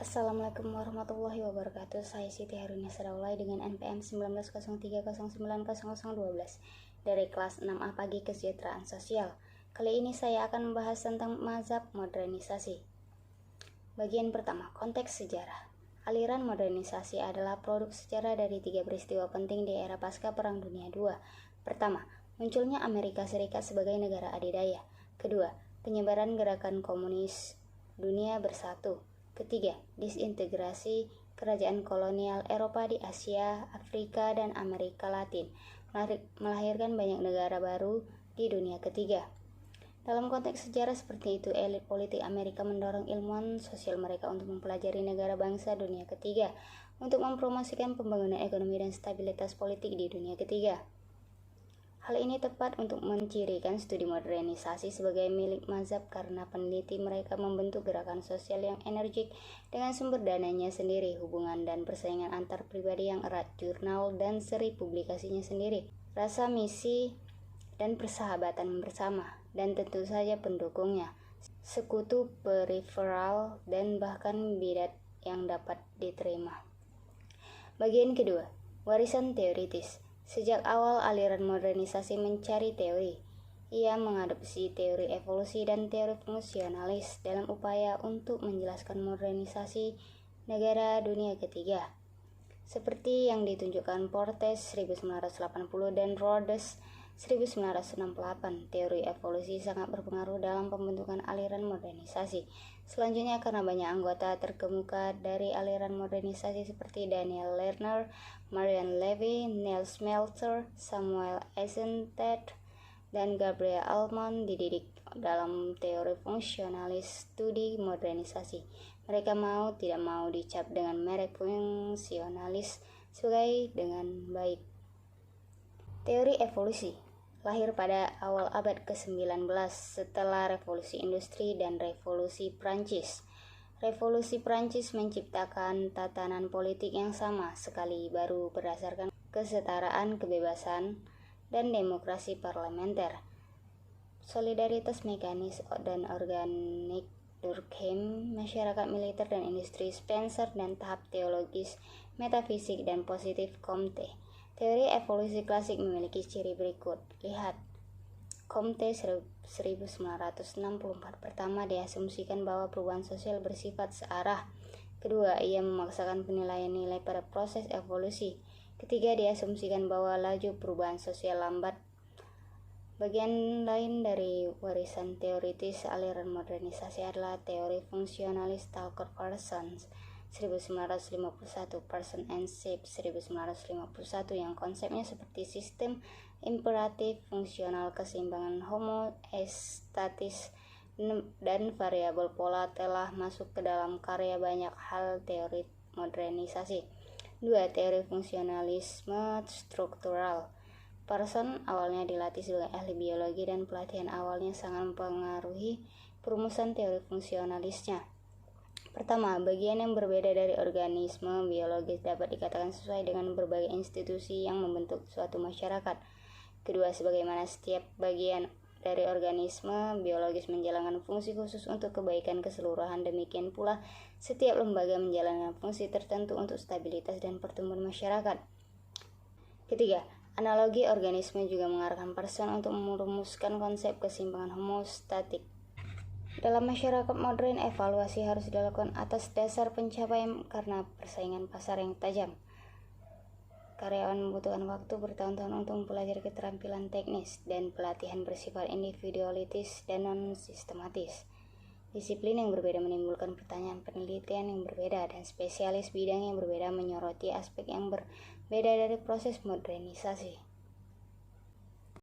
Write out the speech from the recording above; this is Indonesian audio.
Assalamualaikum warahmatullahi wabarakatuh. Saya Siti Harunia Sadaulay dengan NPM 1903090012 dari kelas 6A Pagi Kesejahteraan Sosial. Kali ini saya akan membahas tentang mazhab modernisasi. Bagian pertama, konteks sejarah. Aliran modernisasi adalah produk sejarah dari 3 peristiwa penting di era pasca Perang Dunia II. Pertama, munculnya Amerika Serikat sebagai negara adidaya. Kedua, penyebaran gerakan komunis dunia bersatu. Ketiga, disintegrasi kerajaan kolonial Eropa di Asia, Afrika, dan Amerika Latin, melahirkan banyak negara baru di dunia ketiga. Dalam konteks sejarah seperti itu, elit politik Amerika mendorong ilmuwan sosial mereka untuk mempelajari negara bangsa dunia ketiga, untuk mempromosikan pembangunan ekonomi dan stabilitas politik di dunia ketiga. Hal ini tepat untuk mencirikan studi modernisasi sebagai milik mazhab karena peneliti mereka membentuk gerakan sosial yang energik dengan sumber dananya sendiri, hubungan dan persaingan antar pribadi yang erat, jurnal dan seri publikasinya sendiri, rasa misi dan persahabatan bersama, dan tentu saja pendukungnya, sekutu periferal dan bahkan bidat yang dapat diterima. Bagian kedua, warisan teoritis. Sejak awal aliran modernisasi mencari teori. Ia mengadopsi teori evolusi dan teori fungsionalis dalam upaya untuk menjelaskan modernisasi negara dunia ketiga. Seperti yang ditunjukkan Portes 1980 dan Rhodes 1968, teori evolusi sangat berpengaruh dalam pembentukan aliran modernisasi. Selanjutnya, karena banyak anggota terkemuka dari aliran modernisasi seperti Daniel Lerner, Marian Levy, Neil Smeltzer, Samuel Eisenstadt, dan Gabriel Almond dididik dalam teori fungsionalis studi modernisasi. Mereka mau tidak mau dicap dengan merek fungsionalis sebagai dengan baik. Teori evolusi lahir pada awal abad ke-19 setelah revolusi industri dan revolusi Prancis. Revolusi Prancis menciptakan tatanan politik yang sama sekali baru berdasarkan kesetaraan, kebebasan, dan demokrasi parlementer. Solidaritas mekanis dan organik Durkheim, masyarakat militer dan industri Spencer, dan tahap teologis, metafisik, dan positif Comte. Teori evolusi klasik memiliki ciri berikut. Lihat, Comte 1964. Pertama, diasumsikan bahwa perubahan sosial bersifat searah. Kedua, ia memaksakan penilaian nilai pada proses evolusi. Ketiga, diasumsikan bahwa laju perubahan sosial lambat. Bagian lain dari warisan teoritis aliran modernisasi adalah teori fungsionalis Talcott Parsons 1951, Person and Shape 1951, yang konsepnya seperti sistem imperatif fungsional, keseimbangan homoestatis, dan variabel pola telah masuk ke dalam karya banyak hal teori modernisasi. 2. Teori fungsionalisme struktural. Parson awalnya dilatih sebagai ahli biologi dan pelatihan awalnya sangat mempengaruhi perumusan teori fungsionalisnya. Pertama, bagian yang berbeda dari organisme biologis dapat dikatakan sesuai dengan berbagai institusi yang membentuk suatu masyarakat. Kedua, sebagaimana setiap bagian dari organisme biologis menjalankan fungsi khusus untuk kebaikan keseluruhan, demikian pula setiap lembaga menjalankan fungsi tertentu untuk stabilitas dan pertumbuhan masyarakat. Ketiga, analogi organisme juga mengarahkan Parson untuk merumuskan konsep keseimbangan homostatik. Dalam masyarakat modern, evaluasi harus dilakukan atas dasar pencapaian karena persaingan pasar yang tajam. Karyawan membutuhkan waktu bertahun-tahun untuk mempelajari keterampilan teknis, dan pelatihan bersifat individualitis dan non-sistematis. Disiplin yang berbeda menimbulkan pertanyaan penelitian yang berbeda, dan spesialis bidang yang berbeda menyoroti aspek yang berbeda dari proses modernisasi.